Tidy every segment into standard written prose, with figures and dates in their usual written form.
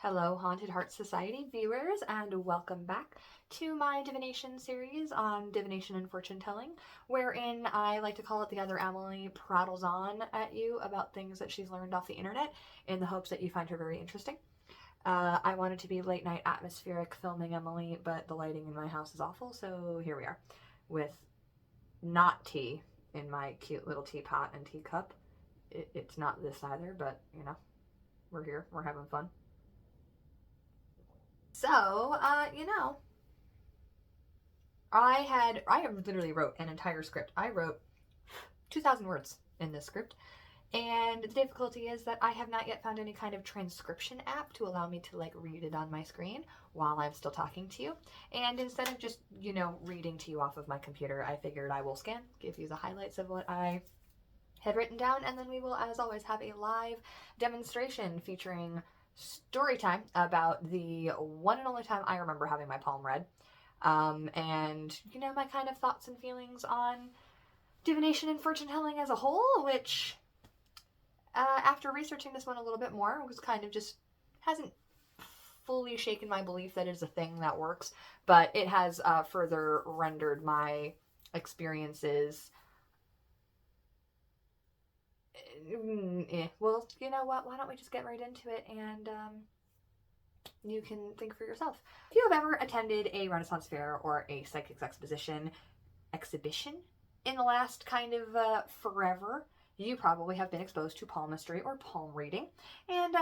Hello, Haunted Heart Society viewers, and welcome back to my divination series on divination and fortune telling, wherein I like to call it the other Emily prattles on at you about things that she's learned off the internet in the hopes that you find her very interesting. I wanted to be late night atmospheric filming Emily, but the lighting in my house is awful, so here we are with not tea in my cute little teapot and teacup. It's not this either, but we're here, we're having fun. So, I literally wrote an entire script. I wrote 2,000 words in this script. And the difficulty is that I have not yet found any kind of transcription app to allow me to read it on my screen while I'm still talking to you. And instead of just, reading to you off of my computer, I figured I will scan, give you the highlights of what I had written down, and then we will, as always, have a live demonstration featuring story time about the one and only time I remember having my palm read. And, my kind of thoughts and feelings on divination and fortune telling as a whole, which, after researching this one a little bit more, was kind of just hasn't fully shaken my belief that it is a thing that works, but it has further rendered my experiences. Well, you know what? Why don't we just get right into it and you can think for yourself. If you have ever attended a Renaissance fair or a psychics exhibition in the last kind of forever, you probably have been exposed to palmistry or palm reading. And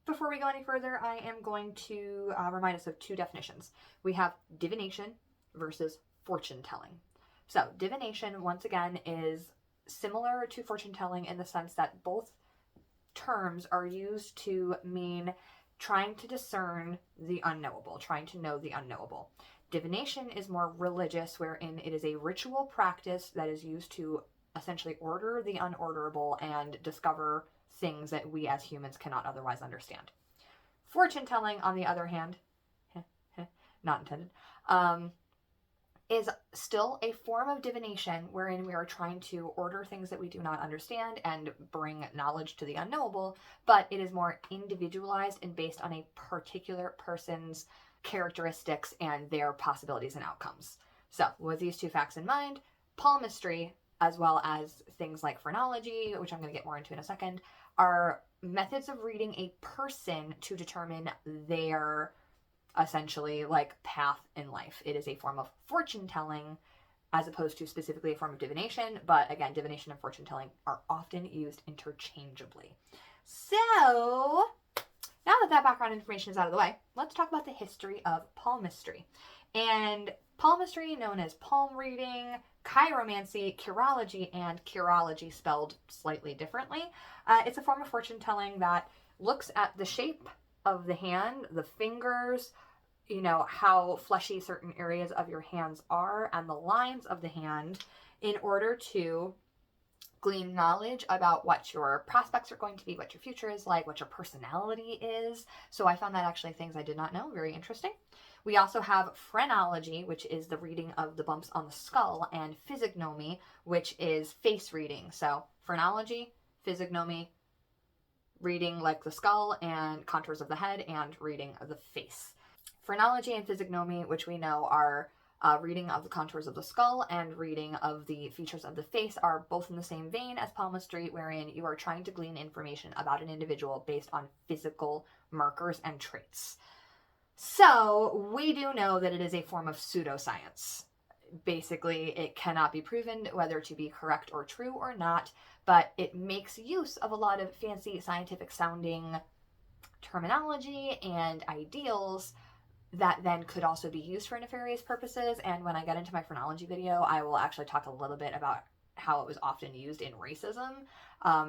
before we go any further, I am going to remind us of two definitions. We have divination versus fortune telling. So divination, once again, is similar to fortune telling in the sense that both terms are used to mean trying to discern the unknowable, trying to know the unknowable. Divination is more religious, wherein it is a ritual practice that is used to essentially order the unorderable and discover things that we as humans cannot otherwise understand. Fortune telling, on the other hand, not intended, is still a form of divination wherein we are trying to order things that we do not understand and bring knowledge to the unknowable, but it is more individualized and based on a particular person's characteristics and their possibilities and outcomes. So, with these two facts in mind, palmistry, as well as things like phrenology, which I'm going to get more into in a second, are methods of reading a person to determine their essentially path in life. It is a form of fortune telling as opposed to specifically a form of divination, but again, divination and fortune telling are often used interchangeably. So now that background information is out of the way, let's talk about the history of palmistry. And palmistry, known as palm reading, chiromancy, chirology, and chirology spelled slightly differently, it's a form of fortune telling that looks at the shape of the hand, the fingers, how fleshy certain areas of your hands are, and the lines of the hand in order to glean knowledge about what your prospects are going to be, what your future is like, what your personality is. So I found that actually things I did not know, very interesting. We also have phrenology, which is the reading of the bumps on the skull, and physiognomy, which is face reading. So phrenology, physiognomy, reading the skull and contours of the head, and reading of the face. Phrenology and physiognomy, which we know are reading of the contours of the skull and reading of the features of the face, are both in the same vein as palmistry, wherein you are trying to glean information about an individual based on physical markers and traits. So we do know that it is a form of pseudoscience. Basically, it cannot be proven whether to be correct or true or not, but it makes use of a lot of fancy scientific sounding terminology and ideals that then could also be used for nefarious purposes. And when I get into my phrenology video, I will actually talk a little bit about how it was often used in racism,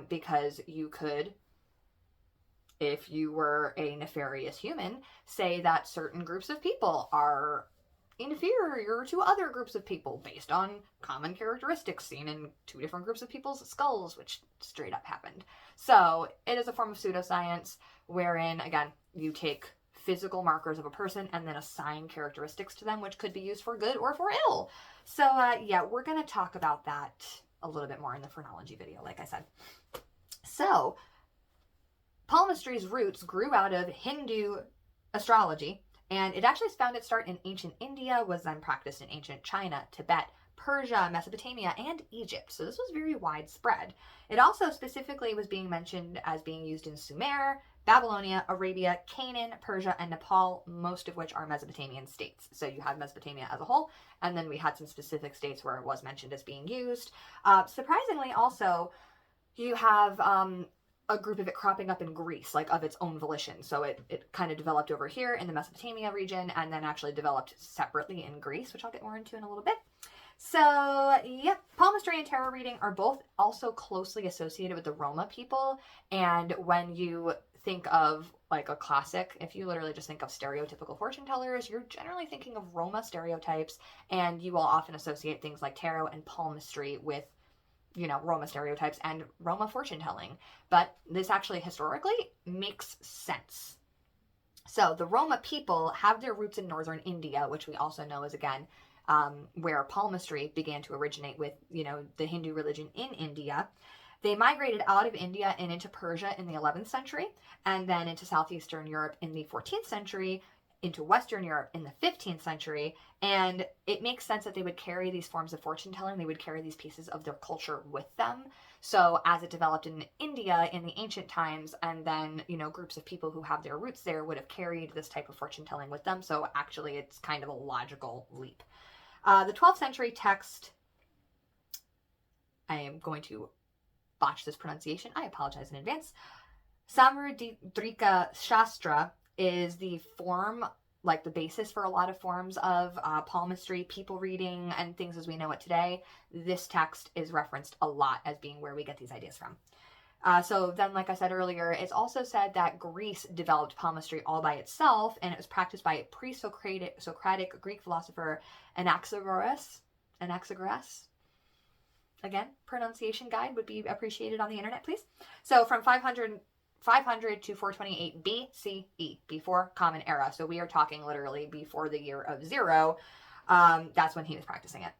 because you could, if you were a nefarious human, say that certain groups of people are inferior to other groups of people based on common characteristics seen in two different groups of people's skulls, which straight up happened. So it is a form of pseudoscience wherein, again, you take physical markers of a person and then assign characteristics to them, which could be used for good or for ill. So yeah, we're going to talk about that a little bit more in the phrenology video, like I said. So palmistry's roots grew out of Hindu astrology, and it actually found its start in ancient India, was then practiced in ancient China, Tibet, Persia, Mesopotamia, and Egypt. So this was very widespread. It also specifically was being mentioned as being used in Sumer, Babylonia, Arabia, Canaan, Persia, and Nepal, most of which are Mesopotamian states. So you have Mesopotamia as a whole, and then we had some specific states where it was mentioned as being used. Surprisingly, also, you have a group of it cropping up in Greece, like of its own volition. So it kind of developed over here in the Mesopotamia region, and then actually developed separately in Greece, which I'll get more into in a little bit. So, yep, palmistry and tarot reading are both also closely associated with the Roma people. And when you think of like a classic, if you literally just think of stereotypical fortune tellers, you're generally thinking of Roma stereotypes, and you will often associate things like tarot and palmistry with, you know, Roma stereotypes and Roma fortune telling. But this actually historically makes sense. So the Roma people have their roots in northern India, which we also know is, again, where palmistry began to originate with, you know, the Hindu religion in India. They migrated out of India and into Persia in the 11th century, and then into southeastern Europe in the 14th century, into Western Europe in the 15th century. And it makes sense that they would carry these forms of fortune telling, they would carry these pieces of their culture with them. So as it developed in India in the ancient times, and then, you know, groups of people who have their roots there would have carried this type of fortune telling with them. So actually it's kind of a logical leap. The 12th century text, I am going to botch this pronunciation, I apologize in advance. Samudrika Shastra is the form, like the basis for a lot of forms of palmistry, people reading, and things as we know it today. This text is referenced a lot as being where we get these ideas from. So then, like I said earlier, it's also said that Greece developed palmistry all by itself, and it was practiced by a pre-Socratic Greek philosopher Anaxagoras. Again, pronunciation guide would be appreciated on the internet, please. So from 500 to 428 BCE, before Common Era. So we are talking literally before the year of zero. That's when he was practicing it.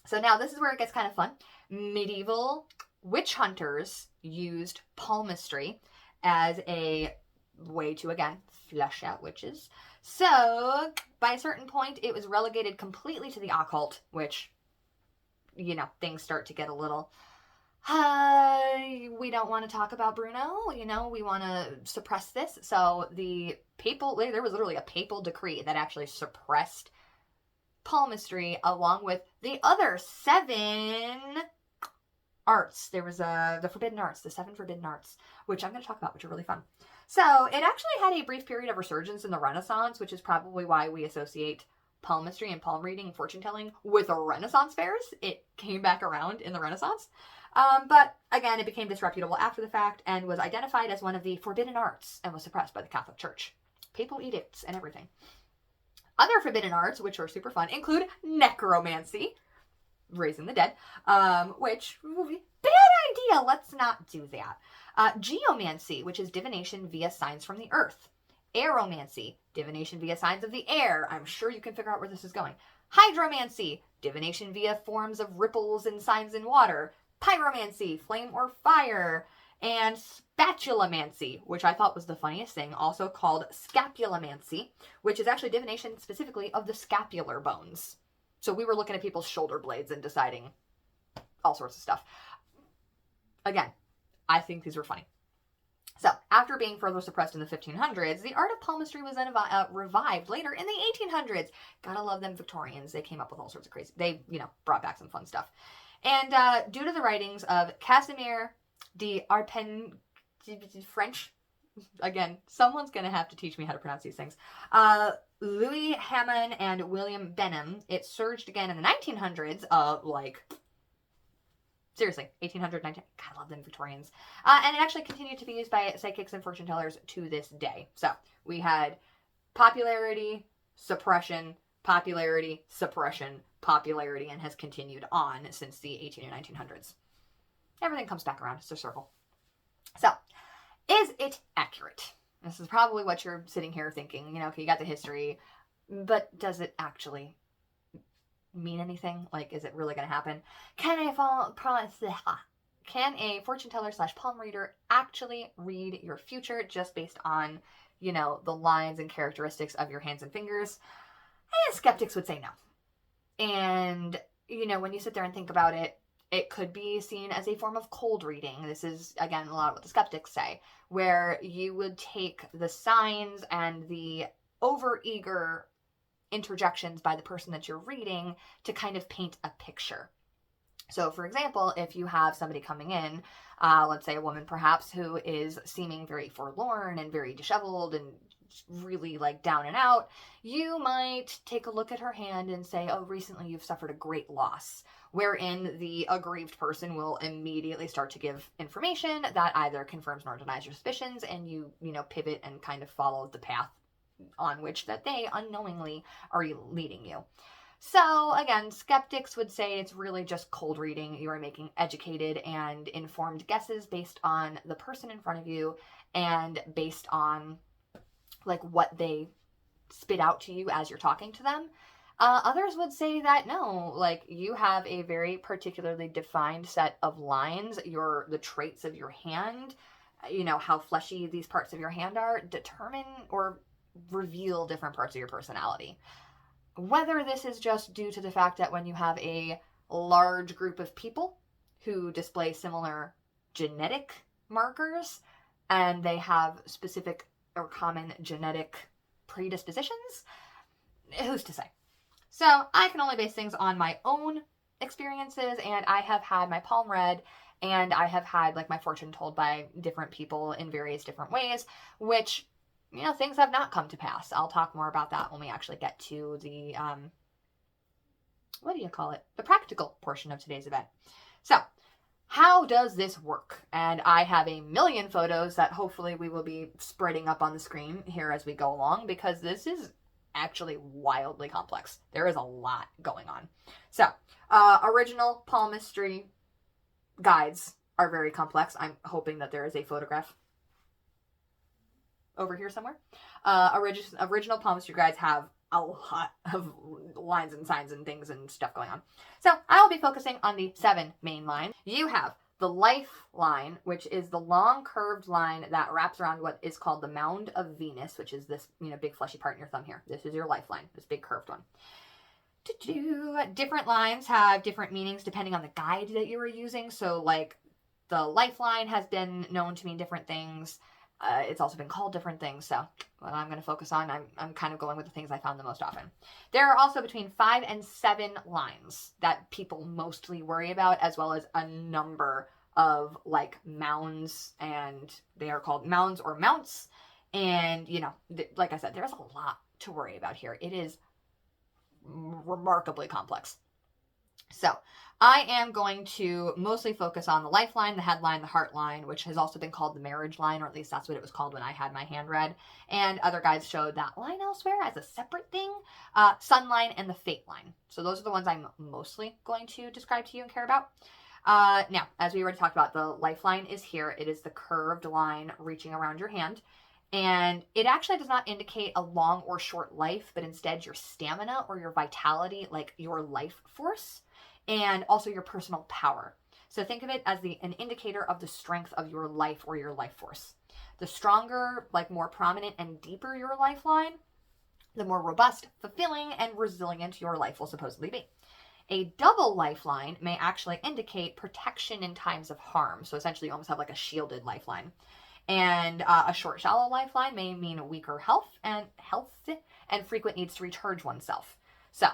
So now this is where it gets kind of fun. Medieval witch hunters used palmistry as a way to, again, flesh out witches. So by a certain point, it was relegated completely to the occult, which, you know, things start to get a little, we don't want to talk about Bruno, you know, we want to suppress this. So the papal, there was literally a papal decree that actually suppressed palmistry along with the other 7 arts. There was the forbidden arts, the 7 forbidden arts, which I'm going to talk about, which are really fun. So it actually had a brief period of resurgence in the Renaissance, which is probably why we associate palmistry and palm reading and fortune telling with Renaissance fairs. It came back around in the Renaissance. But again, it became disreputable after the fact and was identified as one of the forbidden arts and was suppressed by the Catholic Church. Papal edicts and everything. Other forbidden arts, which are super fun, include necromancy, raising the dead, which, bad idea, let's not do that. Geomancy, which is divination via signs from the earth. Aeromancy, divination via signs of the air. I'm sure you can figure out where this is going. Hydromancy, divination via forms of ripples and signs in water. Pyromancy, flame or fire. And spatulamancy, which I thought was the funniest thing, also called scapulamancy, which is actually divination specifically of the scapular bones. So we were looking at people's shoulder blades and deciding all sorts of stuff. Again, I think these were funny. So, after being further suppressed in the 1500s, the art of palmistry was then revived later in the 1800s. Gotta love them Victorians. They came up with all sorts of crazy, they, you know, brought back some fun stuff. And due to the writings of Casimir de Arpen, French, again, someone's gonna have to teach me how to pronounce these things, Louis Hamon and William Benham, it surged again in the 1900s, seriously, 1800, 19, God, I love them Victorians. And it actually continued to be used by psychics and fortune tellers to this day. So we had popularity, suppression, popularity, suppression, popularity, and has continued on since the 18 or 1900s. Everything comes back around. It's a circle. So, is it accurate? This is probably what you're sitting here thinking. You know, okay, you got the history, but does it actually mean anything? Like, is it really going to happen? Can I promise? can a fortune teller / palm reader actually read your future just based on, the lines and characteristics of your hands and fingers? Skeptics would say no. And, when you sit there and think about it, it could be seen as a form of cold reading. This is, again, a lot of what the skeptics say, where you would take the signs and the overeager interjections by the person that you're reading to kind of paint a picture. So, for example, if you have somebody coming in, let's say a woman perhaps, who is seeming very forlorn and very disheveled and really like down and out, you might take a look at her hand and say, oh, recently you've suffered a great loss, wherein the aggrieved person will immediately start to give information that either confirms nor denies your suspicions, and you pivot and kind of follow the path on which that they unknowingly are leading you. So again, skeptics would say it's really just cold reading. You are making educated and informed guesses based on the person in front of you and based on like what they spit out to you as you're talking to them. Others would say that no, like you have a very particularly defined set of lines. The traits of your hand, how fleshy these parts of your hand are, determine or reveal different parts of your personality. Whether this is just due to the fact that when you have a large group of people who display similar genetic markers and they have specific or common genetic predispositions, who's to say? So I can only base things on my own experiences, and I have had my palm read, and I have had like my fortune told by different people in various different ways, which, things have not come to pass. I'll talk more about that when we actually get to the, the practical portion of today's event. So, how does this work? And I have a million photos that hopefully we will be spreading up on the screen here as we go along, because this is actually wildly complex. There is a lot going on. So, original palmistry guides are very complex. I'm hoping that there is a photograph over here somewhere. Original palmistry guides have a lot of lines and signs and things and stuff going on. So I will be focusing on the 7 main lines. You have the life line, which is the long curved line that wraps around what is called the mound of Venus, which is this, big fleshy part in your thumb here. This is your lifeline, this big curved one. Different lines have different meanings depending on the guide that you are using. So like the lifeline has been known to mean different things. It's also been called different things, so what I'm going to focus on, I'm kind of going with the things I found the most often. There are also between 5 and 7 lines that people mostly worry about, as well as a number of like mounds, and they are called mounds or mounts. And, like I said, there's a lot to worry about here. It is remarkably complex. So I am going to mostly focus on the lifeline, the headline, the heart line, which has also been called the marriage line, or at least that's what it was called when I had my hand read. And other guides showed that line elsewhere as a separate thing, sun line and the fate line. So those are the ones I'm mostly going to describe to you and care about. Now, as we already talked about, the lifeline is here. It is the curved line reaching around your hand. And it actually does not indicate a long or short life, but instead your stamina or your vitality, like your life force, and also your personal power. So think of it as an indicator of the strength of your life or your life force. The stronger, like more prominent and deeper your lifeline, the more robust, fulfilling, and resilient your life will supposedly be. A double lifeline may actually indicate protection in times of harm. So essentially you almost have like a shielded lifeline. And a short, shallow lifeline may mean weaker health and frequent needs to recharge oneself. So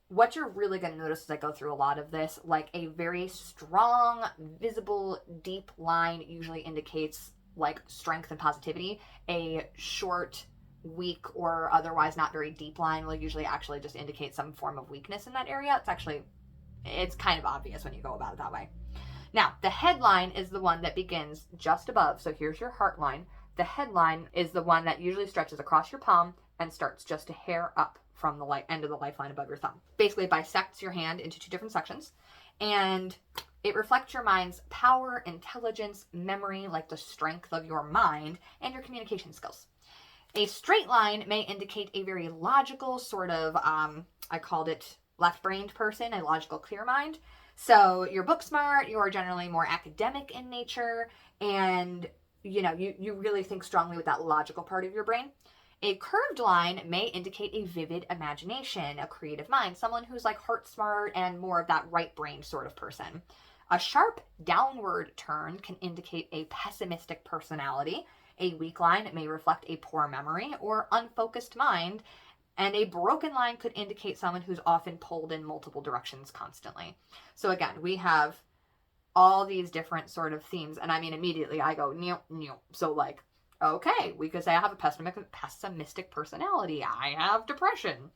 what you're really going to notice as I go through a lot of this, like a very strong, visible, deep line usually indicates like strength and positivity. A short, weak, or otherwise not very deep line will usually actually just indicate some form of weakness in that area. It's kind of obvious when you go about it that way. Now, the headline is the one that begins just above. So here's your heart line. The headline is the one that usually stretches across your palm and starts just a hair up from the end of the lifeline above your thumb. Basically, it bisects your hand into 2 different sections, and it reflects your mind's power, intelligence, memory, like the strength of your mind, and your communication skills. A straight line may indicate a very logical sort of, I called it left-brained person, a logical clear mind. So you're book smart, you're generally more academic in nature, and you really think strongly with that logical part of your brain. A curved line may indicate a vivid imagination, a creative mind, someone who's like heart smart and more of that right brain sort of person. A sharp downward turn can indicate a pessimistic personality. A weak line may reflect a poor memory or unfocused mind, and a broken line could indicate someone who's often pulled in multiple directions constantly. So again, we have all these different sort of themes, and I mean, immediately I go, new. So like, okay, we could say I have a pessimistic personality. I have depression.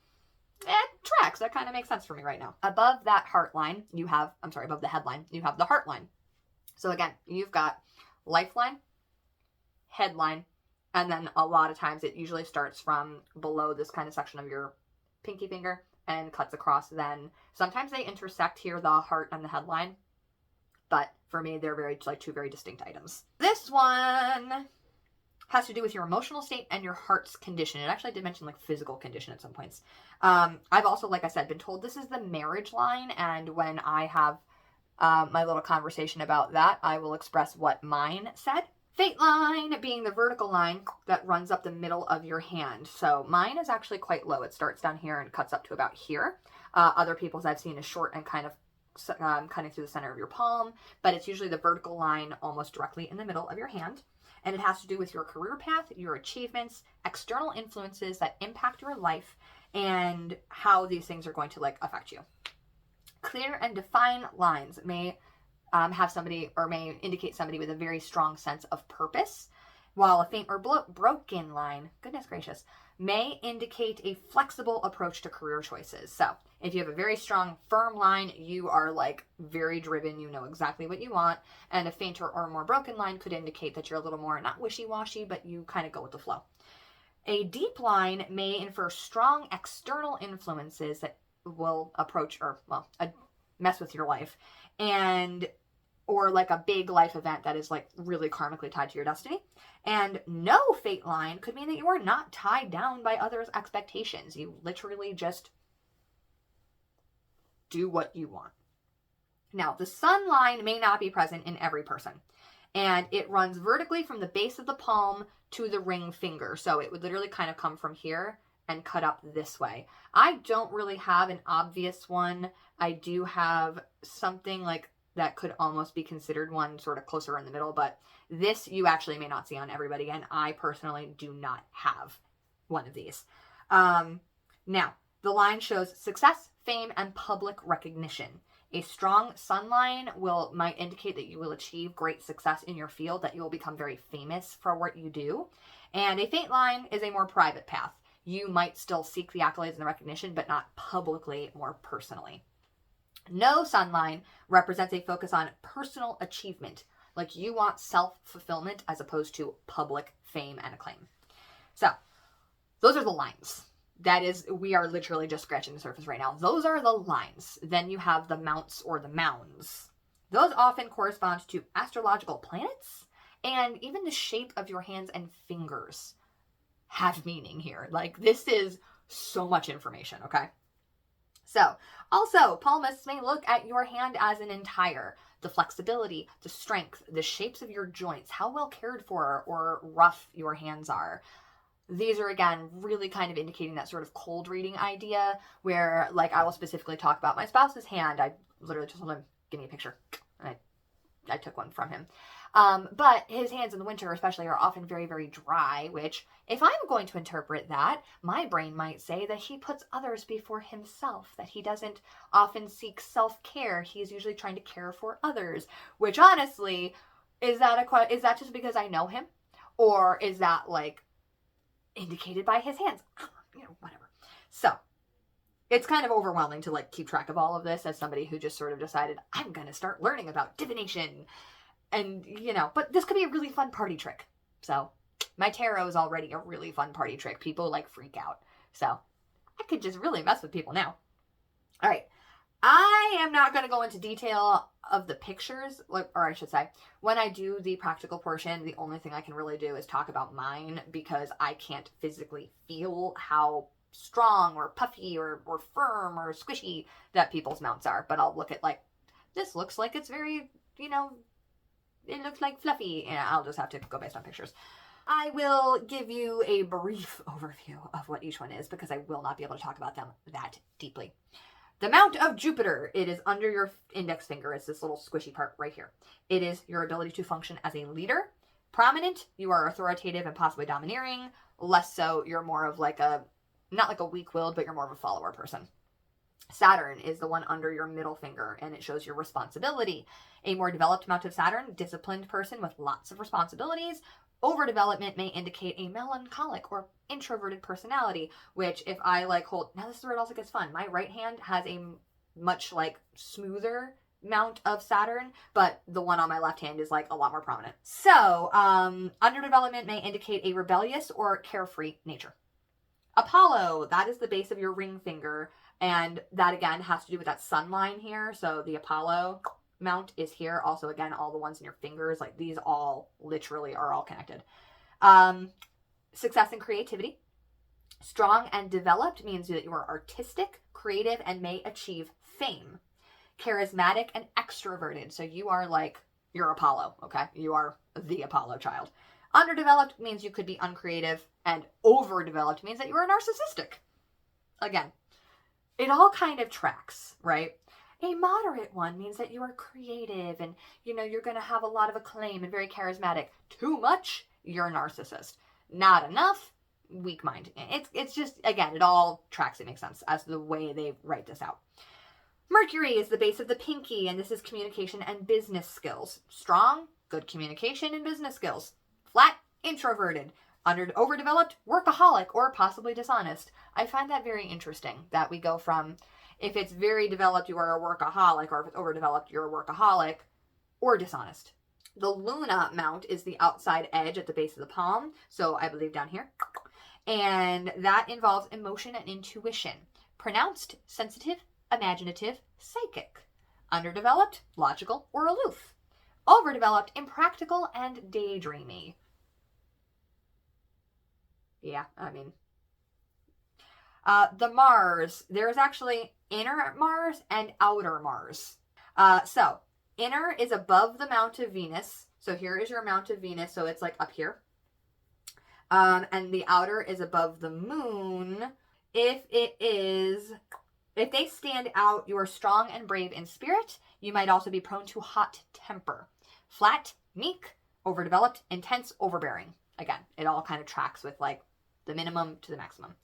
It tracks. That kind of makes sense for me right now. Above that heart line, above the headline, you have the heart line. So again, you've got lifeline, headline, and then a lot of times it usually starts from below this kind of section of your pinky finger and cuts across. Then sometimes they intersect here, the heart and the headline. But for me, they're two very distinct items. This one has to do with your emotional state and your heart's condition. It actually did mention like physical condition at some points. I've also, like I said, been told this is the marriage line. And when I have my little conversation about that, I will express what mine said. Fate line being the vertical line that runs up the middle of your hand. So mine is actually quite low. It starts down here and cuts up to about here. Other people's I've seen is short and kind of cutting through the center of your palm, but it's usually the vertical line almost directly in the middle of your hand. And it has to do with your career path, your achievements, external influences that impact your life, and how these things are going to like affect you. Clear and defined lines may have somebody or may indicate somebody with a very strong sense of purpose, while a faint or broken line, goodness gracious, may indicate a flexible approach to career choices. So if you have a very strong, firm line, you are like very driven, you know exactly what you want. And a fainter or more broken line could indicate that you're a little more not wishy-washy, but you kind of go with the flow. A deep line may infer strong external influences that will approach or, mess with your life. Or like a big life event that is like really karmically tied to your destiny. And no fate line could mean that you are not tied down by others' expectations. You literally just do what you want. Now, the sun line may not be present in every person. And it runs vertically from the base of the palm to the ring finger. So it would literally kind of come from here and cut up this way. I don't really have an obvious one. I do have something like that could almost be considered one sort of closer in the middle, but this you actually may not see on everybody, and I personally do not have one of these. Now, the line shows success, fame, and public recognition. A strong sun line might indicate that you will achieve great success in your field, that you will become very famous for what you do. And a faint line is a more private path. You might still seek the accolades and the recognition, but not publicly, more personally. No sun line represents a focus on personal achievement. Like you want self-fulfillment as opposed to public fame and acclaim. So those are the lines. That is, we are literally just scratching the surface right now. Those are the lines. Then you have the mounts or the mounds. Those often correspond to astrological planets, and even the shape of your hands and fingers have meaning here. Like this is so much information, okay? So, also, palmists may look at your hand as an entire. The flexibility, the strength, the shapes of your joints, how well cared for or rough your hands are. These are, again, really kind of indicating that sort of cold reading idea where, like, I will specifically talk about my spouse's hand. I literally just told him, give me a picture. I took one from him. But his hands in the winter especially are often very, very dry, which if I'm going to interpret that, my brain might say that he puts others before himself, that he doesn't often seek self-care. He is usually trying to care for others, which honestly, is that just because I know him? Or is that like indicated by his hands? Whatever. So it's kind of overwhelming to like keep track of all of this as somebody who just sort of decided, I'm going to start learning about divination. And, but this could be a really fun party trick. So my tarot is already a really fun party trick. People like freak out. So I could just really mess with people now. All right. I am not going to go into detail of the pictures, or I should say, when I do the practical portion, the only thing I can really do is talk about mine because I can't physically feel how strong or puffy or firm or squishy that people's mounts are. But I'll look at like this looks like it's very, it looks like fluffy. And I'll just have to go based on pictures. I will give you a brief overview of what each one is because I will not be able to talk about them that deeply. The Mount of Jupiter, it is under your index finger. It's this little squishy part right here. It is your ability to function as a leader. Prominent, you are authoritative and possibly domineering. Less so, you're more of like not like a weak-willed, but you're more of a follower person. Saturn is the one under your middle finger, and it shows your responsibility. A more developed Mount of Saturn, disciplined person with lots of responsibilities. Overdevelopment may indicate a melancholic or introverted personality, which if I hold, now this is where it also gets fun. My right hand has a much smoother Mount of Saturn, but the one on my left hand is a lot more prominent. So, underdevelopment may indicate a rebellious or carefree nature. Apollo, that is the base of your ring finger, and that again has to do with that sun line here. So the Apollo Mount is here. Also, again, all the ones in your fingers, these all literally are all connected. Success and creativity. Strong and developed means that you are artistic, creative, and may achieve fame. Charismatic and extroverted. So you are you're Apollo, okay? You are the Apollo child. Underdeveloped means you could be uncreative, and overdeveloped means that you are narcissistic. Again, it all kind of tracks, right? A moderate one means that you are creative and, you're going to have a lot of acclaim and very charismatic. Too much, you're a narcissist. Not enough, weak mind. It's just, again, it all tracks. It makes sense as the way they write this out. Mercury is the base of the pinky, and this is communication and business skills. Strong, good communication and business skills. Flat, introverted. Overdeveloped, workaholic, or possibly dishonest. I find that very interesting that we go from, if it's very developed, you are a workaholic, or if it's overdeveloped, you're a workaholic, or dishonest. The Luna Mount is the outside edge at the base of the palm, so I believe down here. And that involves emotion and intuition. Pronounced, sensitive, imaginative, psychic. Underdeveloped, logical, or aloof. Overdeveloped, impractical, and daydreamy. Yeah, I mean. The Mars, there's actually inner Mars and outer Mars. So, inner is above the Mount of Venus. So here is your Mount of Venus, so it's up here. And the outer is above the moon. If they stand out, you are strong and brave in spirit. You might also be prone to hot temper. Flat, meek, overdeveloped, intense, overbearing. Again, it all kind of tracks with the minimum to the maximum.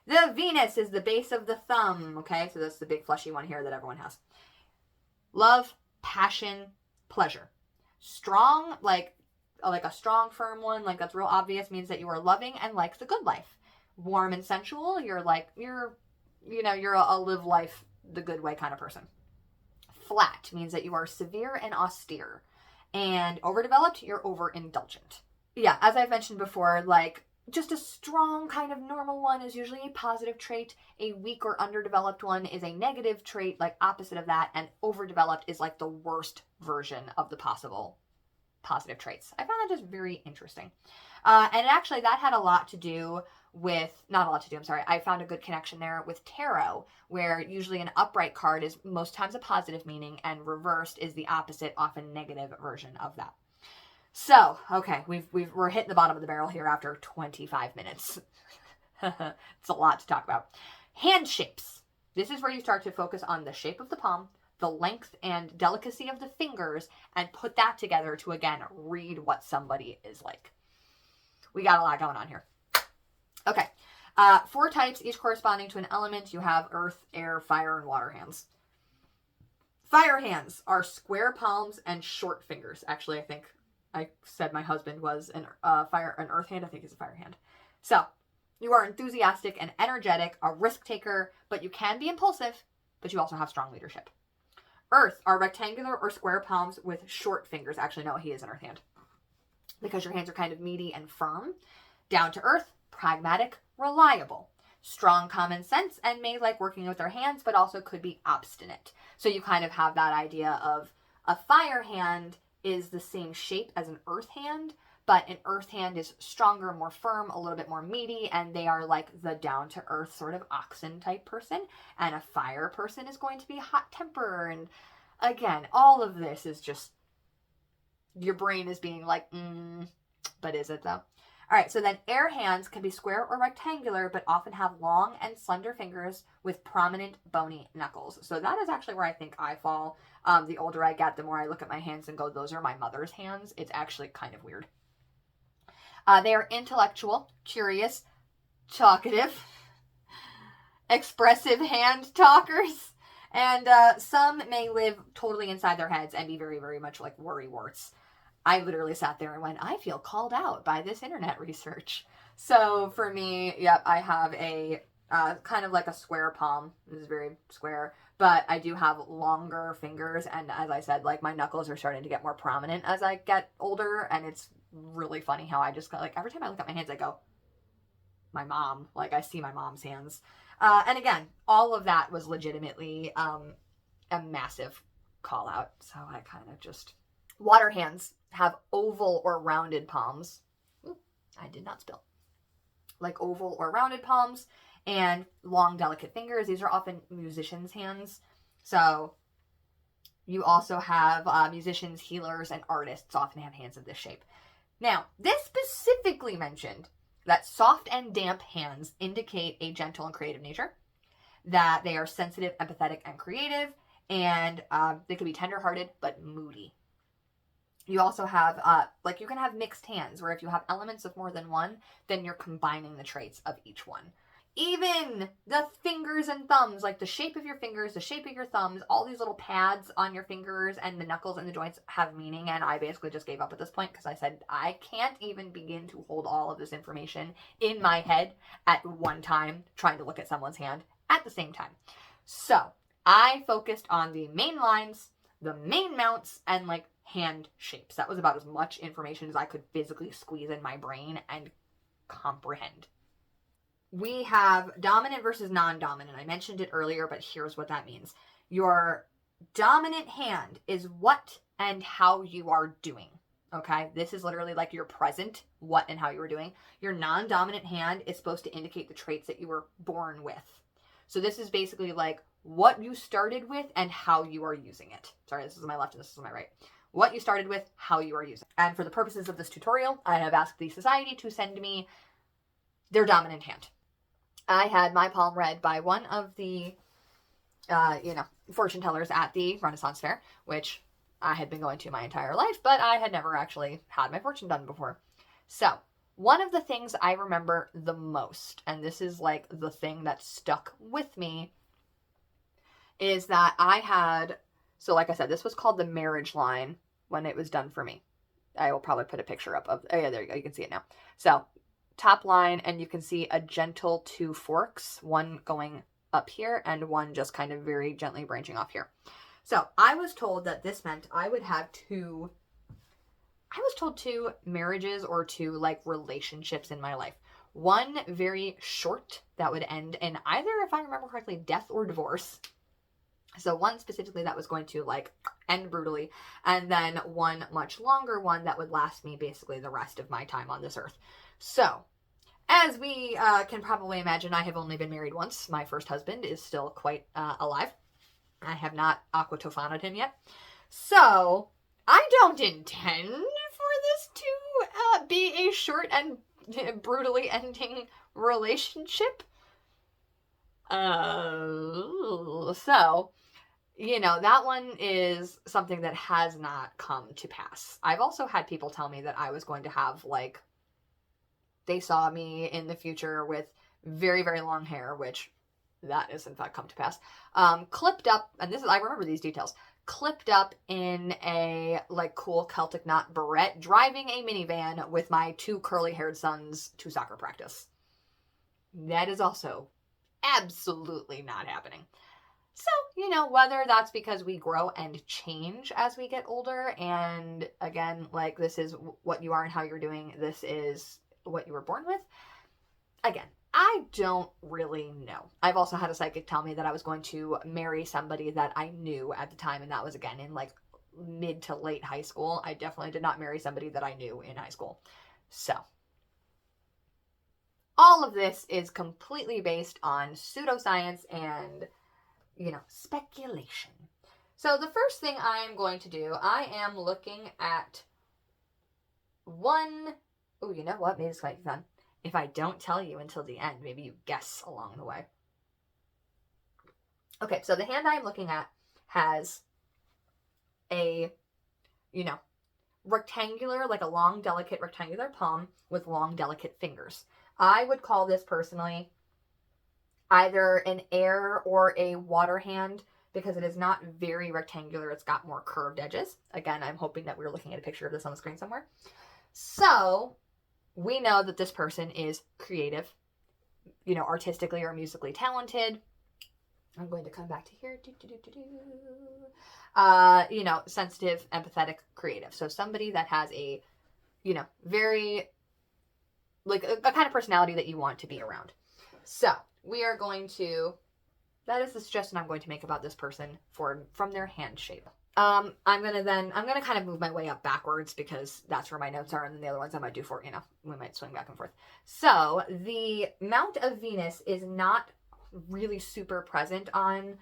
The Venus is the base of the thumb, okay? So that's the big fleshy one here that everyone has. Love, passion, pleasure. Strong, like a strong, firm one, that's real obvious, means that you are loving and like the good life. Warm and sensual, you're a live life the good way kind of person. Flat means that you are severe and austere. And overdeveloped, you're overindulgent. Yeah, as I've mentioned before, just a strong kind of normal one is usually a positive trait. A weak or underdeveloped one is a negative trait, opposite of that. And overdeveloped is the worst version of the possible positive traits. I found that just very interesting. And actually that had a lot to do with, not a lot to do, I'm sorry. I found a good connection there with tarot, where usually an upright card is most times a positive meaning and reversed is the opposite, often negative version of that. So, okay, we're hitting the bottom of the barrel here after 25 minutes. It's a lot to talk about. Hand shapes. This is where you start to focus on the shape of the palm, the length and delicacy of the fingers, and put that together to, again, read what somebody is like. We got a lot going on here. Okay, 4 types, each corresponding to an element. You have earth, air, fire, and water hands. Fire hands are square palms and short fingers. Actually, I think I said my husband was an earth hand. I think he's a fire hand. So, you are enthusiastic and energetic, a risk taker, but you can be impulsive, but you also have strong leadership. Earth are rectangular or square palms with short fingers. Actually, no, he is an earth hand, because your hands are kind of meaty and firm. Down to earth, pragmatic, reliable. Strong common sense and may like working with their hands, but also could be obstinate. So you kind of have that idea of a fire hand is the same shape as an earth hand, but an earth hand is stronger, more firm, a little bit more meaty, and they are like the down-to-earth sort of oxen type person. And a fire person is going to be hot temper and Again, all of this is just, your brain is being like, but is it though? All right, so then air hands can be square or rectangular, but often have long and slender fingers with prominent bony knuckles. So that is actually where I think I fall. The older I get, the more I look at my hands and go, those are my mother's hands. It's actually kind of weird. They are intellectual, curious, talkative, expressive hand talkers, and some may live totally inside their heads and be very, very much like worrywarts. I literally sat there and went, I feel called out by this internet research. So for me, yep, I have a kind of like a square palm. This is very square, but I do have longer fingers. And as I said, like my knuckles are starting to get more prominent as I get older. And it's really funny how I just got, like, every time I look at my hands, I go, my mom, like I see my mom's hands. And again, all of that was legitimately a massive call out. So I kind of just, water hands have oval or rounded palms. Ooh, I did not spill. Like oval or rounded palms and long, delicate fingers. These are often musicians' hands. So you also have musicians, healers, and artists often have hands of this shape. Now, this specifically mentioned that soft and damp hands indicate a gentle and creative nature, that they are sensitive, empathetic, and creative, and they can be tender-hearted but moody. You also have, like, you can have mixed hands, where if you have elements of more than one, then you're combining the traits of each one. Even the fingers and thumbs, like the shape of your fingers, the shape of your thumbs, all these little pads on your fingers and the knuckles and the joints have meaning, and I basically just gave up at this point because I said, I can't even begin to hold all of this information in my head at one time, trying to look at someone's hand at the same time. So, I focused on the main lines, the main mounts, and, like, hand shapes. That was about as much information as I could physically squeeze in my brain and comprehend. We have dominant versus non-dominant. I mentioned it earlier, but here's what that means. Your dominant hand is what and how you are doing. Okay? This is literally like your present, what and how you are doing. Your non-dominant hand is supposed to indicate the traits that you were born with. So this is basically like what you started with and how you are using it. Sorry, this is my left and this is my right. What you started with, how you are using. And for the purposes of this tutorial, I have asked the society to send me their dominant hand. I had my palm read by one of the, fortune tellers at the Renaissance Fair, which I had been going to my entire life, but I had never actually had my fortune done before. So, one of the things I remember the most, and this is like the thing that stuck with me, is that I had, so like I said, this was called the marriage line when it was done for me. I will probably put a picture up of, oh yeah, there you go, you can see it now. So, top line, and you can see a gentle two forks, one going up here and one just kind of very gently branching off here. So, I was told that this meant I would have two marriages or two, like, relationships in my life. One very short that would end in either, if I remember correctly, death or divorce. So one specifically that was going to, like, end brutally, and then one much longer one that would last me basically the rest of my time on this earth. So, as we can probably imagine, I have only been married once. My first husband is still quite alive. I have not aquatofanoed him yet. So, I don't intend for this to be a short and brutally ending relationship. So, that one is something that has not come to pass. I've also had people tell me that I was going to have, like, they saw me in the future with very, very long hair, which that is in fact come to pass, clipped up, and this is, I remember these details, clipped up in a, like, cool Celtic knot barrette, driving a minivan with my two curly-haired sons to soccer practice. That is also absolutely not happening. So, whether that's because we grow and change as we get older, and again, like, this is what you are and how you're doing, this is what you were born with. Again, I don't really know. I've also had a psychic tell me that I was going to marry somebody that I knew at the time, and that was, again, in, like, mid to late high school. I definitely did not marry somebody that I knew in high school. So, all of this is completely based on pseudoscience and, speculation. So the first thing I am going to do, I am looking at one. Oh, you know what? Maybe this might be fun. If I don't tell you until the end, maybe you guess along the way. Okay, so the hand I'm looking at has a, rectangular, like a long, delicate rectangular palm with long, delicate fingers. I would call this personally either an air or a water hand because it is not very rectangular. It's got more curved edges. Again, I'm hoping that we're looking at a picture of this on the screen somewhere. So we know that this person is creative, artistically or musically talented. I'm going to come back to here. Sensitive, empathetic, creative. So somebody that has a, very, like a kind of personality that you want to be around. So we are going to, that is the suggestion I'm going to make about this person from their hand shape. I'm going to kind of move my way up backwards because that's where my notes are. And then the other ones I might do we might swing back and forth. So the Mount of Venus is not really super present on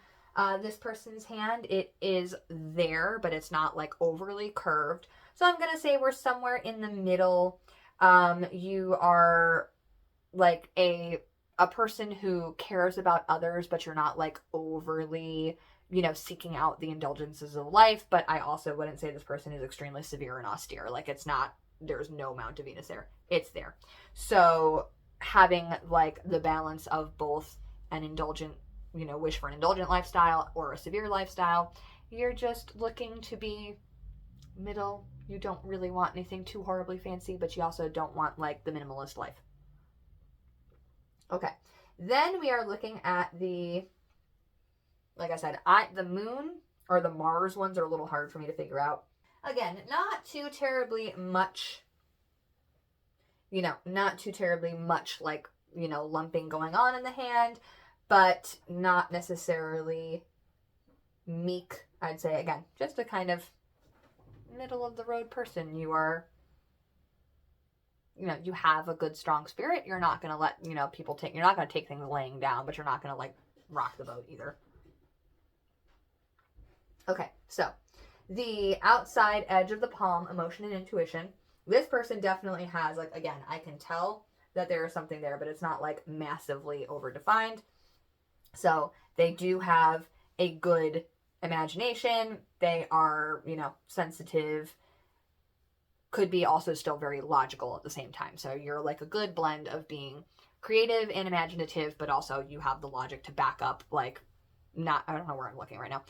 this person's hand. It is there, but it's not like overly curved. So I'm going to say we're somewhere in the middle. You are like a person who cares about others, but you're not like overly, seeking out the indulgences of life. But I also wouldn't say this person is extremely severe and austere. Like it's not, there's no Mount of Venus there. It's there. So having like the balance of both an indulgent, wish for an indulgent lifestyle or a severe lifestyle, you're just looking to be middle. You don't really want anything too horribly fancy, but you also don't want like the minimalist life. Okay. Then we are looking at the, like I said, the moon or the Mars ones are a little hard for me to figure out. Again, not too terribly much, like, lumping going on in the hand, but not necessarily meek. I'd say, again, just a kind of middle of the road person. You are, you have a good, strong spirit. You're not going to let, people you're not going to take things laying down, but you're not going to like rock the boat either. Okay, so the outside edge of the palm, emotion and intuition. This person definitely has, like, again, I can tell that there is something there, but it's not like massively overdefined. So they do have a good imagination. They are, sensitive, could be also still very logical at the same time. So you're like a good blend of being creative and imaginative, but also you have the logic to back up, like, I don't know where I'm looking right now.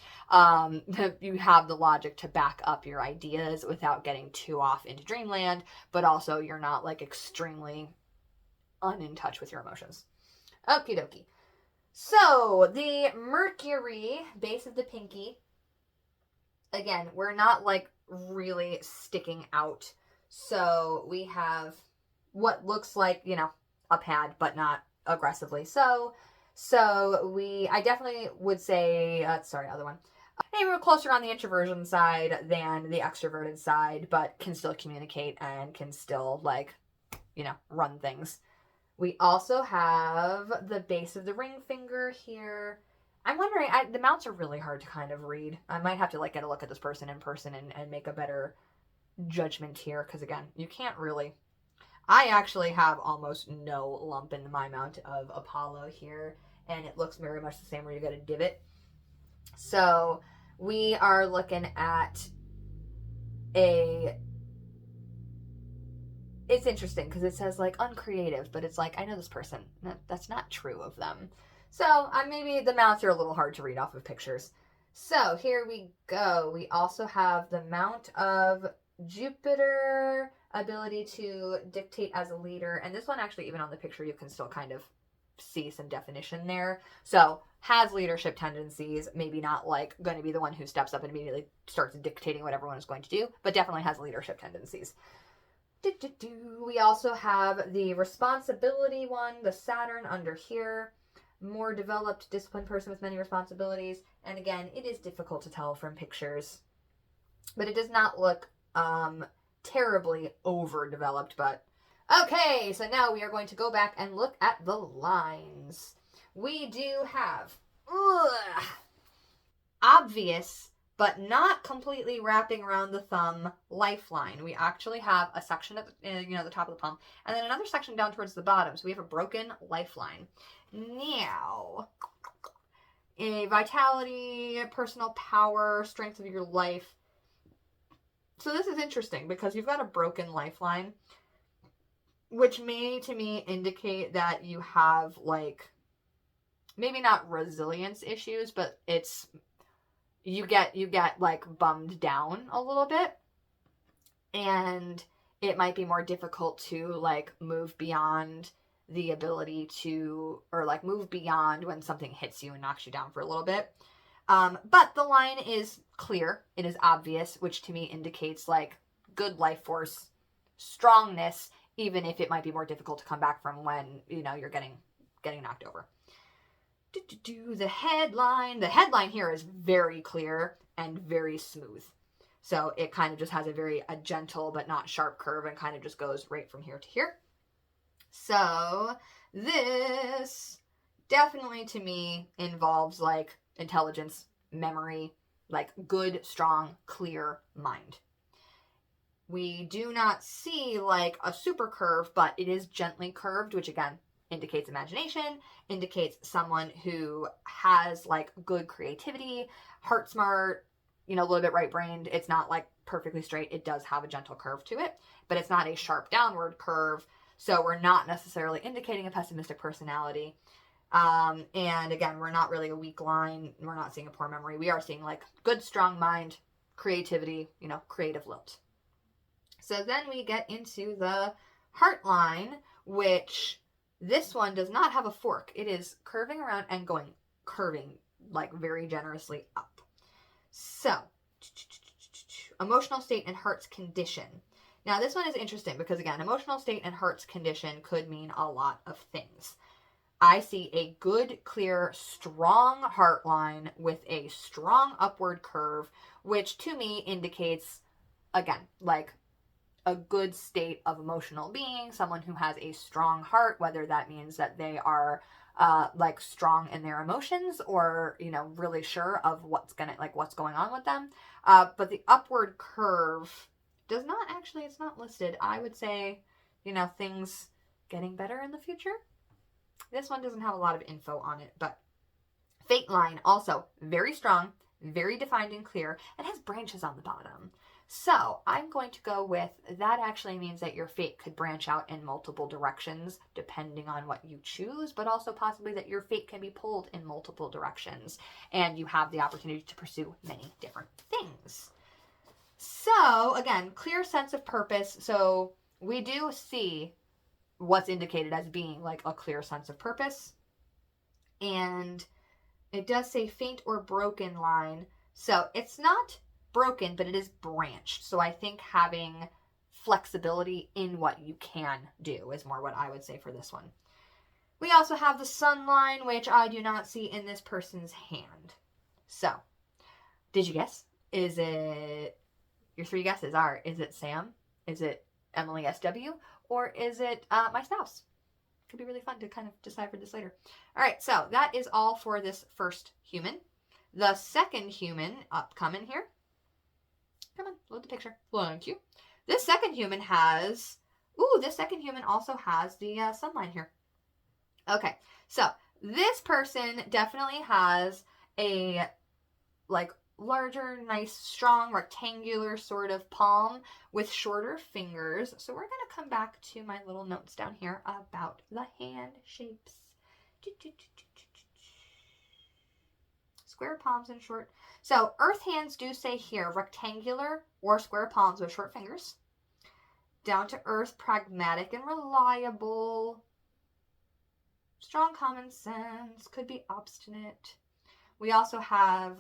You have the logic to back up your ideas without getting too off into dreamland, but also you're not like extremely in touch with your emotions. Okie dokie. So the Mercury, base of the pinky, again, we're not like really sticking out. So we have what looks like, a pad, but not aggressively so. So I definitely would say, other one. Maybe we're closer on the introversion side than the extroverted side, but can still communicate and can still like, run things. We also have the base of the ring finger here. I'm wondering, the mounts are really hard to kind of read. I might have to like get a look at this person in person and make a better judgment here. Because again, you can't really, I actually have almost no lump in my mount of Apollo here. And it looks very much the same where you get a divot. So we are looking at it's interesting because it says like uncreative, but it's like, I know this person. That's not true of them. So maybe the mounts are a little hard to read off of pictures. So here we go. We also have the Mount of Jupiter, ability to dictate as a leader. And this one actually, even on the picture, you can still kind of see some definition there. So has leadership tendencies, maybe not like going to be the one who steps up and immediately starts dictating what everyone is going to do, but definitely has leadership tendencies. We also have the responsibility one, the Saturn under here. More developed, disciplined person with many responsibilities. And again, it is difficult to tell from pictures, but it does not look terribly overdeveloped. But okay, so now we are going to go back and look at the lines. We do have obvious but not completely wrapping around the thumb lifeline. We actually have a section at the top of the palm, and then another section down towards the bottom. So we have a broken lifeline. Now, a vitality, personal power, strength of your life. So this is interesting because you've got a broken lifeline, which may to me indicate that you have like maybe not resilience issues, but it's you get like bummed down a little bit, and it might be more difficult to like move beyond the ability to, or like move beyond when something hits you and knocks you down for a little bit. But the line is clear, it is obvious, which to me indicates like good life force, strongness, even if it might be more difficult to come back from when, you know, you're getting knocked over. The headline. The headline here is very clear and very smooth. So it kind of just has a gentle but not sharp curve and kind of just goes right from here to here. So this definitely to me involves like intelligence, memory, like good, strong, clear mind. We do not see like a super curve, but it is gently curved, which again indicates imagination, indicates someone who has like good creativity, heart smart, you know, a little bit right-brained. It's not like perfectly straight. It does have a gentle curve to it, but it's not a sharp downward curve. So we're not necessarily indicating a pessimistic personality. And again, we're not really a weak line. We're not seeing a poor memory. We are seeing like good, strong mind, creativity, you know, creative lilt. So then we get into the heart line, which this one does not have a fork. It is curving around and curving like very generously up. So, emotional state and heart's condition. Now this one is interesting because again, emotional state and heart's condition could mean a lot of things. I see a good, clear, strong heart line with a strong upward curve, which to me indicates, again, like a good state of emotional being, someone who has a strong heart, whether that means that they are like strong in their emotions or, you know, really sure of what's going on with them. But the upward curve does not actually, it's not listed. I would say, you know, things getting better in the future. This one doesn't have a lot of info on it, but fate line also very strong, very defined and clear, and has branches on the bottom. So I'm going to go with that actually means that your fate could branch out in multiple directions depending on what you choose, but also possibly that your fate can be pulled in multiple directions and you have the opportunity to pursue many different things. So again, clear sense of purpose. So we do see what's indicated as being like a clear sense of purpose. And it does say faint or broken line. So it's not broken, but it is branched. So I think having flexibility in what you can do is more what I would say for this one. We also have the sun line, which I do not see in this person's hand. So, did you guess? Is it, your three guesses are, is it Sam? Is it Emily SW? Or is it my spouse? Could be really fun to kind of decipher this later. All right, so that is all for this first human. The second human upcoming here. Come on, load the picture. Thank you. This second human has, this second human also has the sun line here. Okay, so this person definitely has a like larger, nice, strong, rectangular sort of palm with shorter fingers. So we're going to come back to my little notes down here about the hand shapes. Square palms and short. So earth hands do say here rectangular or square palms with short fingers. Down to earth, pragmatic and reliable. Strong common sense, could be obstinate. We also have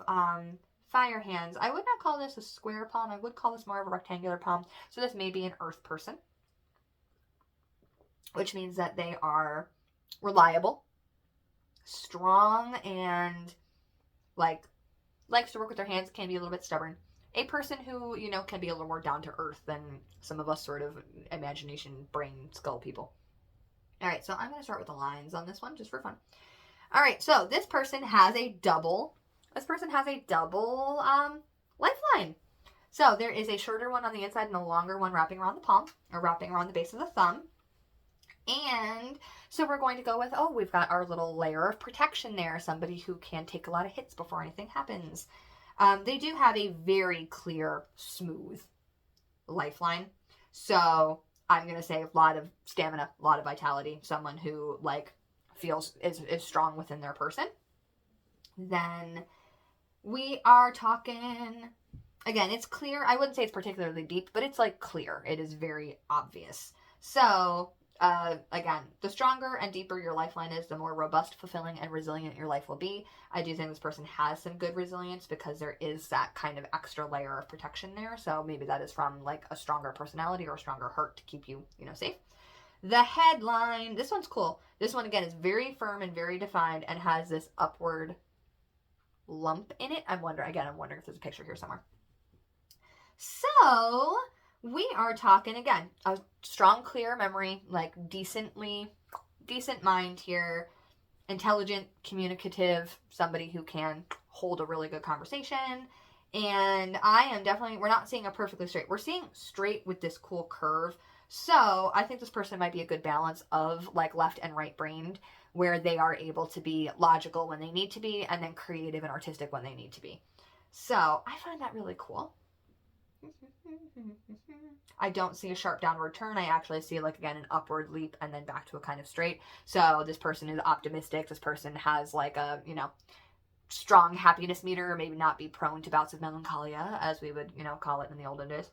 fire hands. I would not call this a square palm. I would call this more of a rectangular palm. So this may be an earth person, which means that they are reliable, strong, and likes to work with their hands, can be a little bit stubborn. A person who, you know, can be a little more down to earth than some of us sort of imagination, brain, skull people. All right, so I'm going to start with the lines on this one just for fun. All right, so this person has a double lifeline. So there is a shorter one on the inside and a longer one wrapping around the palm, or wrapping around the base of the thumb. And so we're going to go with, we've got our little layer of protection there. Somebody who can take a lot of hits before anything happens. They do have a very clear, smooth lifeline. So I'm going to say a lot of stamina, a lot of vitality. Someone who feels is strong within their person. Then we are talking, again, it's clear. I wouldn't say it's particularly deep, but it's clear. It is very obvious. So again, the stronger and deeper your lifeline is, the more robust, fulfilling, and resilient your life will be. I do think this person has some good resilience because there is that kind of extra layer of protection there. So maybe that is from a stronger personality or a stronger heart to keep you, safe. The headline, this one's cool. This one, again, is very firm and very defined and has this upward lump in it. I'm wondering if there's a picture here somewhere. So we are talking, again, a strong, clear memory, decent mind here, intelligent, communicative, somebody who can hold a really good conversation. And I am definitely, we're not seeing a perfectly straight. We're seeing straight with this cool curve. So I think this person might be a good balance of left and right brained, where they are able to be logical when they need to be and then creative and artistic when they need to be. So I find that really cool. I don't see a sharp downward turn. I actually see again an upward leap and then back to a kind of straight. So this person is optimistic. This person has a strong happiness meter, maybe not be prone to bouts of melancholia as we would call it in the olden days,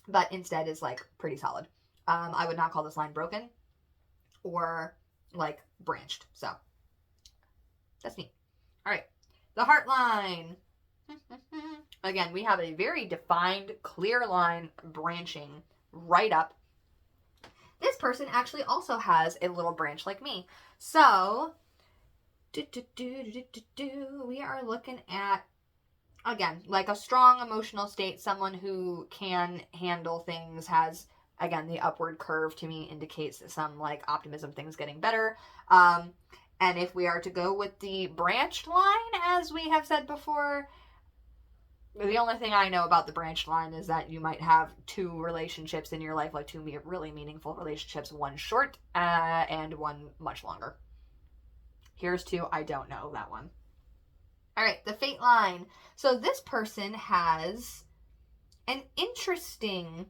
but instead is pretty solid. I would not call this line broken or branched. So that's neat. All right, the heart line. Again, we have a very defined, clear line branching right up. This person actually also has a little branch like me. So, we are looking at, again, a strong emotional state, someone who can handle things, has, again, the upward curve to me indicates some optimism, things getting better. And if we are to go with the branched line, as we have said before, the only thing I know about the branched line is that you might have two relationships in your life, two really meaningful relationships, one short and one much longer. Here's two. I don't know that one. All right, the fate line. So this person has an interesting,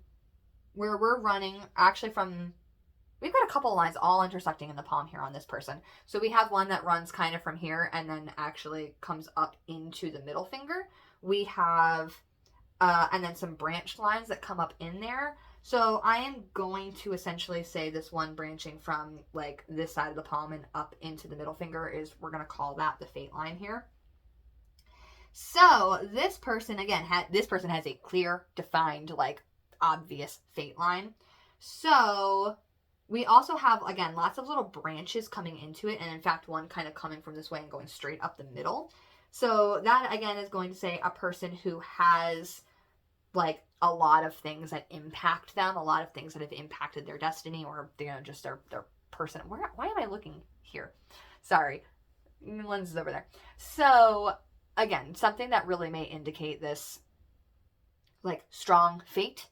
where we're running actually from, we've got a couple of lines all intersecting in the palm here on this person. So we have one that runs kind of from here and then actually comes up into the middle finger. We have, and then some branched lines that come up in there. So I am going to essentially say this one branching from this side of the palm and up into the middle finger is, we're going to call that the fate line here. So this person, again, this person has a clear, defined, obvious fate line. So we also have, again, lots of little branches coming into it. And in fact, one kind of coming from this way and going straight up the middle. So that, again, is going to say a person who has a lot of things that impact them, a lot of things that have impacted their destiny or just their person. Why am I looking here? Sorry, the lens is over there. So again, something that really may indicate this strong fate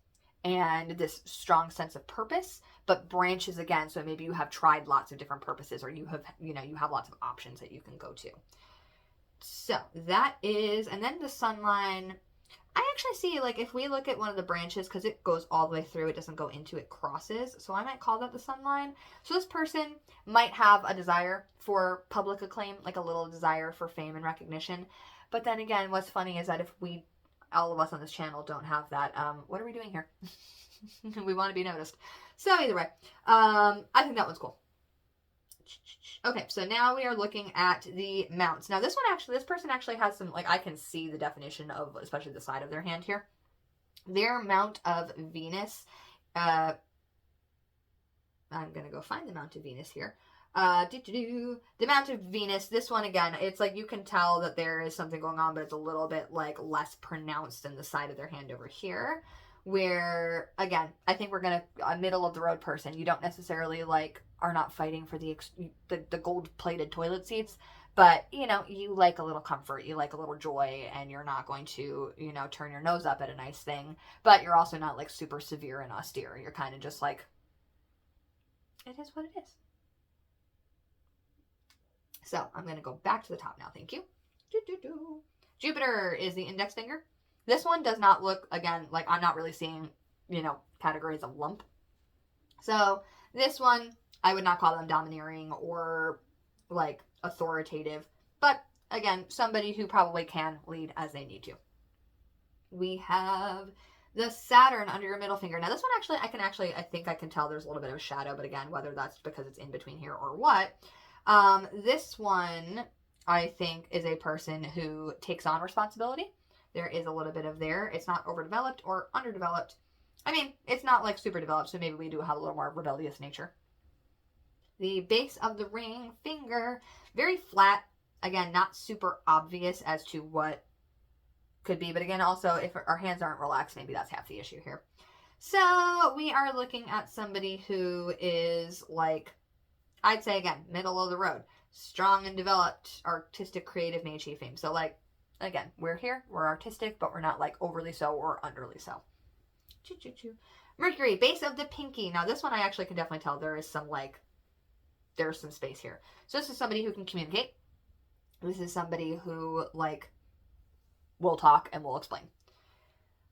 and this strong sense of purpose, but branches again. So maybe you have tried lots of different purposes, or you have lots of options that you can go to. So that is, and then the sun line, I actually see if we look at one of the branches, because it goes all the way through, it doesn't go into, it crosses. So I might call that the sun line. So this person might have a desire for public acclaim, a little desire for fame and recognition. But then again, what's funny is that if all of us on this channel don't have that, what are we doing here? We want to be noticed. So either way, I think that one's cool. Okay, so now we are looking at the mounts. Now this person actually has some, I can see the definition of, especially the side of their hand here. Their mount of Venus, I'm going to go find the mount of Venus here. The mount of Venus, this one again, it's you can tell that there is something going on, but it's a little bit less pronounced than the side of their hand over here. Where, again, I think we're going to, a middle of the road person. You don't necessarily are not fighting for the gold plated toilet seats, But, you know, you like a little comfort, you like a little joy, and you're not going to, you know, turn your nose up at a nice thing. But you're also not like super severe and austere. You're kind of just like, it is what it is. So I'm going to go back to the top now. Thank you. Jupiter is the index finger. This one does not look, again, like I'm not really seeing, you know, categories of lump. So this one, I would not call them domineering or like authoritative, but again, somebody who probably can lead as they need to. We have the Saturn under your middle finger. Now this one I think I can tell there's a little bit of a shadow, but again, whether that's because it's in between here or what. This one, I think, is a person who takes on responsibility. There is a little bit of there. It's not overdeveloped or underdeveloped. I mean, it's not like super developed, so maybe we do have a little more rebellious nature. The base of the ring finger, very flat. Again, not super obvious as to what could be. But again, also, if our hands aren't relaxed, maybe that's half the issue here. So we are looking at somebody who is like, I'd say again, middle of the road. Strong and developed, artistic, creative, may achieve fame. So like, again, we're artistic, but we're not like overly so or underly so. Mercury, base of the pinky. Now this one I actually can definitely tell there's some space here. So this is somebody who can communicate. This is somebody who like will talk and will explain.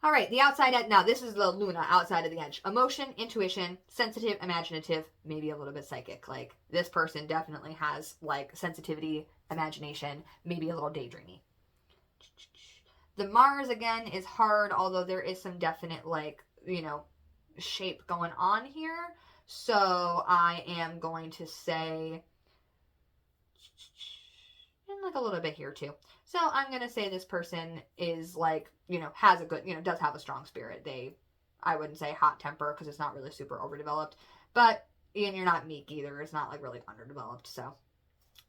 All right, the outside edge. Now this is the Luna, outside of the edge. Emotion, intuition, sensitive, imaginative, maybe a little bit psychic. Like this person definitely has like sensitivity, imagination, maybe a little daydreamy. The Mars again is hard, although there is some definite like, you know, shape going on here. So I am going to say, and like a little bit here too. So I'm going to say this person is like, you know, has a good, you know, does have a strong spirit. I wouldn't say hot temper because it's not really super overdeveloped, but and you're not meek either. It's not like really underdeveloped. So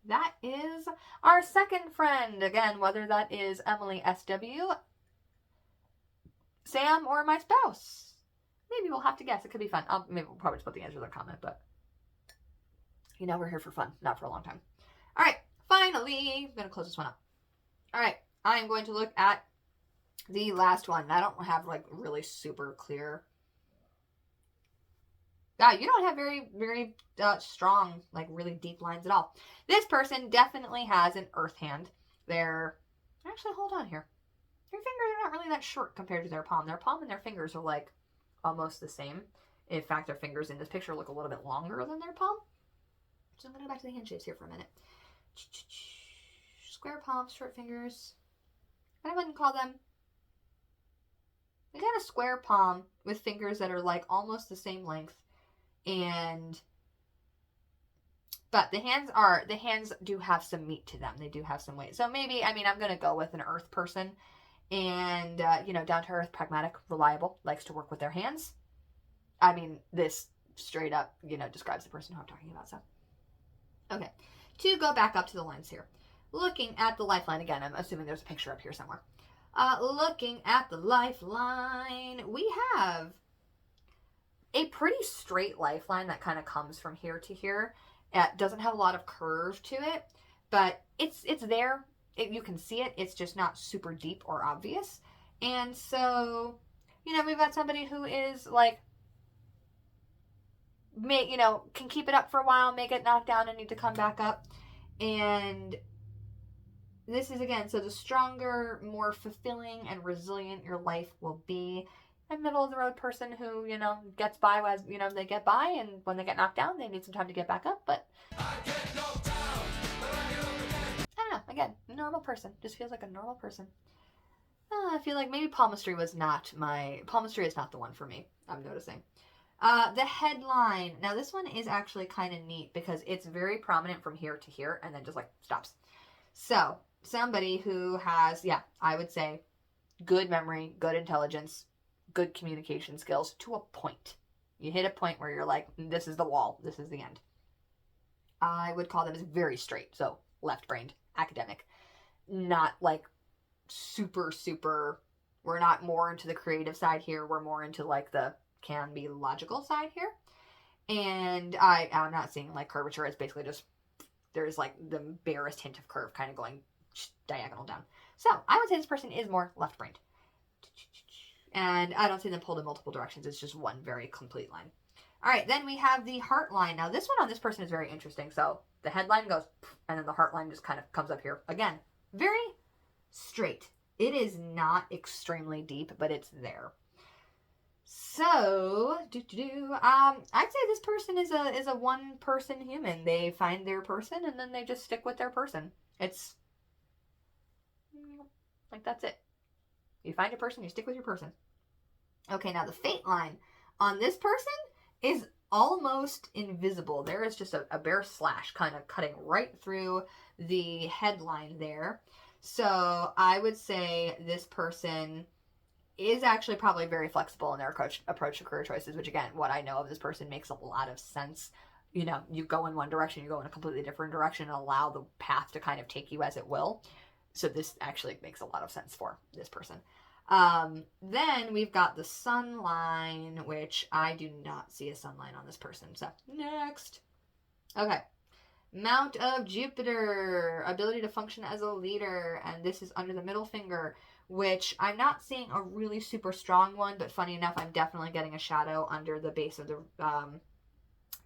that is our second friend. Again, whether that is Emily SW, Sam, or my spouse. Maybe we'll have to guess. It could be fun. Maybe we'll probably just put the answer in the comment, but you know, we're here for fun, not for a long time. All right, finally, I'm going to close this one up. All right, I am going to look at the last one. I don't have like really super clear. Yeah, you don't have very, very strong, like really deep lines at all. This person definitely has an earth hand. Actually, hold on here. Their fingers are not really that short compared to their palm. Their palm and their fingers are like almost the same. In fact, their fingers in this picture look a little bit longer than their palm. So I'm going to go back to the hand shapes here for a minute. Square palms, short fingers. I wouldn't call them. We got a square palm with fingers that are like almost the same length. But the hands do have some meat to them. They do have some weight. So maybe, I mean, I'm going to go with an earth person. And, you know, down to earth, pragmatic, reliable, likes to work with their hands. I mean, this straight up, you know, describes the person who I'm talking about. So, okay. To go back up to the lines here. Looking at the lifeline again, I'm assuming there's a picture up here somewhere. Looking at the lifeline, we have a pretty straight lifeline that kind of comes from here to here. It doesn't have a lot of curve to it, but it's there. You can see it. It's just not super deep or obvious. And so, you know, we've got somebody who is like, can keep it up for a while, make it knock down and need to come back up. And this is, again, so the stronger, more fulfilling and resilient your life will be. A middle of the road person who, you know, gets by as, you know, they get by, and when they get knocked down, they need some time to get back up. But I don't know, again, normal person. Just feels like a normal person. I feel like maybe palmistry is not the one for me, I'm noticing. The headline. Now this one is actually kind of neat because it's very prominent from here to here and then just like stops. So somebody who has, I would say good memory, good intelligence, good communication skills to a point. You hit a point where you're like, this is the wall. This is the end. I would call them as very straight. So left-brained, academic, not like super, we're not more into the creative side here. We're more into like the can be logical side here. And I'm not seeing like curvature. It's basically just there's like the barest hint of curve kind of going diagonal down. So I would say this person is more left-brained. And I don't see them pulled in multiple directions. It's just one very complete line. All right, then we have the heart line. Now, this one on this person is very interesting. So the headline goes, and then the heart line just kind of comes up here. Again, very straight. It is not extremely deep, but it's there. So, I'd say this person is a one-person human. They find their person, and then they just stick with their person. It's like, that's it. You find your person, you stick with your person. Okay, now the fate line on this person is almost invisible. There is just a bare slash kind of cutting right through the headline there. So I would say this person is actually probably very flexible in their approach to career choices, which again, what I know of this person makes a lot of sense. You know, you go in one direction, you go in a completely different direction, and allow the path to kind of take you as it will. So this actually makes a lot of sense for this person. Then we've got the sun line, which I do not see a sun line on this person. So next. Okay. Mount of Jupiter, ability to function as a leader. And this is under the middle finger, which I'm not seeing a really super strong one, but funny enough, I'm definitely getting a shadow under the base of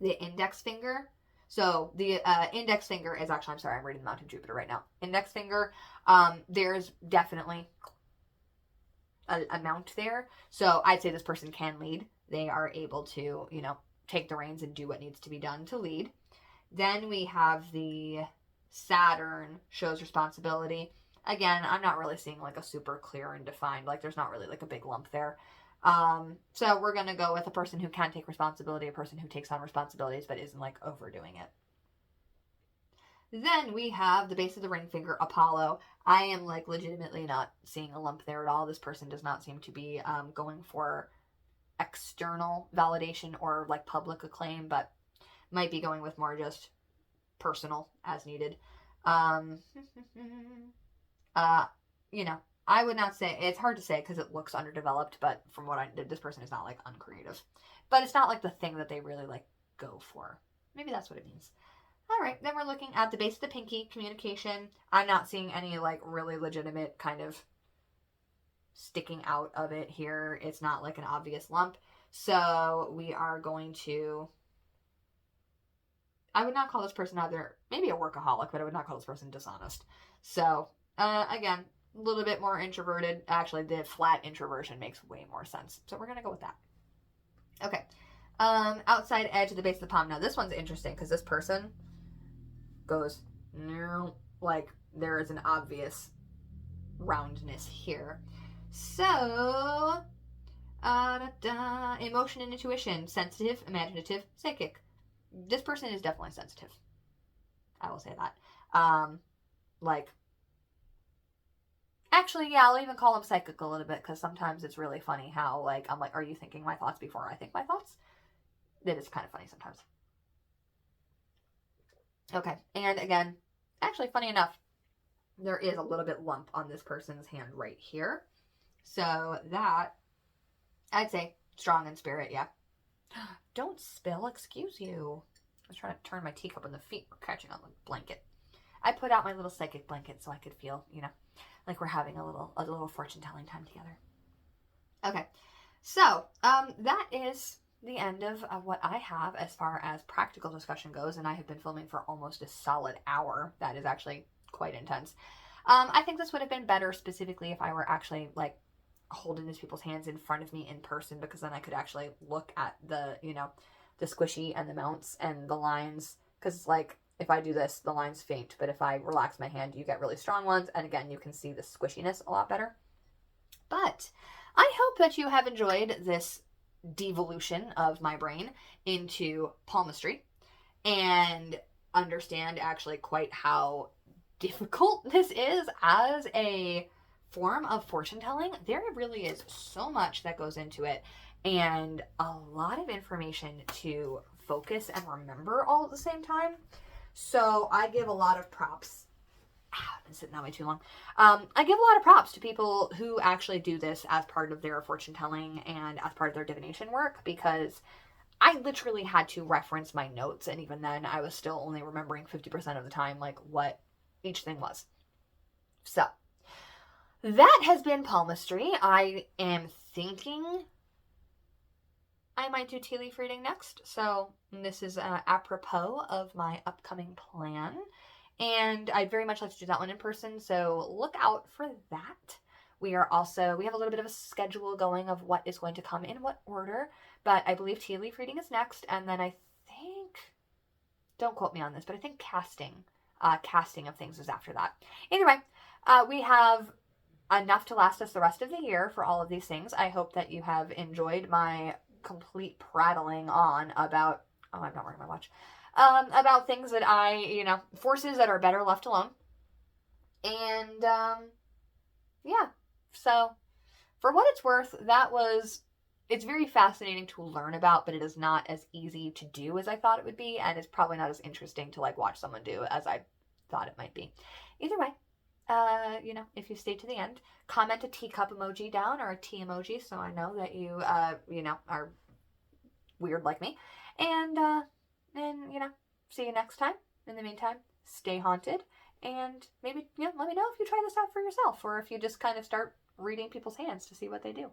the index finger. So the index finger is actually, I'm sorry, I'm reading the Mount of Jupiter right now. Index finger, there's definitely a mount there. So I'd say this person can lead. They are able to, you know, take the reins and do what needs to be done to lead. Then we have the Saturn, shows responsibility. Again, I'm not really seeing like a super clear and defined, like there's not really like a big lump there. So we're going to go with a person who can take responsibility, a person who takes on responsibilities but isn't like overdoing it. Then we have the base of the ring finger, Apollo. I am like legitimately not seeing a lump there at all. This person does not seem to be going for external validation or like public acclaim, but might be going with more just personal as needed. You know, I would not say, it's hard to say because it looks underdeveloped, but from what I did, this person is not like uncreative. But it's not like the thing that they really like go for. Maybe that's what it means. All right, then we're looking at the base of the pinky, communication. I'm not seeing any like really legitimate kind of sticking out of it here. It's not like an obvious lump. So we are going to, I would not call this person either, maybe a workaholic, but I would not call this person dishonest. So again, a little bit more introverted. Actually, the flat introversion makes way more sense. So we're going to go with that. Okay. Outside edge of the base of the palm. Now this one's interesting because this person goes like there is an obvious roundness here. So emotion and intuition, sensitive, imaginative, psychic. This person is definitely sensitive. I will say that. Like actually, yeah, I'll even call him psychic a little bit because sometimes it's really funny how like I'm like, are you thinking my thoughts before I think my thoughts? It is kind of funny sometimes. Okay, and again, actually funny enough, there is a little bit lump on this person's hand right here. So that, I'd say strong in spirit, yeah. Don't spill, excuse you. I was trying to turn my teacup and the feet were catching on the blanket. I put out my little psychic blanket so I could feel, you know, like we're having a little fortune telling time together. Okay, so that is the end of what I have as far as practical discussion goes, and I have been filming for almost a solid hour. That is actually quite intense. I think this would have been better specifically if I were actually like holding these people's hands in front of me in person, because then I could actually look at the, you know, the squishy and the mounts and the lines, because like if I do this, the lines faint, but if I relax my hand, you get really strong ones, and again, you can see the squishiness a lot better. But I hope that you have enjoyed this devolution of my brain into palmistry and understand actually quite how difficult this is as a form of fortune telling. There really is so much that goes into it and a lot of information to focus and remember all at the same time. So I give a lot of props. I've been sitting that way too long. I give a lot of props to people who actually do this as part of their fortune telling and as part of their divination work, because I literally had to reference my notes, and even then I was still only remembering 50% of the time, like, what each thing was. So, that has been palmistry. I am thinking I might do tea leaf reading next. So this is apropos of my upcoming plan. And I'd very much like to do that one in person. So look out for that. We have a little bit of a schedule going of what is going to come in what order. But I believe tea leaf reading is next. And then I think, don't quote me on this, but I think casting of things is after that. Either way, we have enough to last us the rest of the year for all of these things. I hope that you have enjoyed my complete prattling on about, oh, I'm not wearing my watch, about things that forces that are better left alone. And, yeah. So, for what it's worth, it's very fascinating to learn about, but it is not as easy to do as I thought it would be, and it's probably not as interesting to, watch someone do as I thought it might be. Either way, if you stay to the end, comment a teacup emoji down or a tea emoji so I know that you, are weird like me. And see you next time. In the meantime, stay haunted. And maybe, let me know if you try this out for yourself or if you just kind of start reading people's hands to see what they do.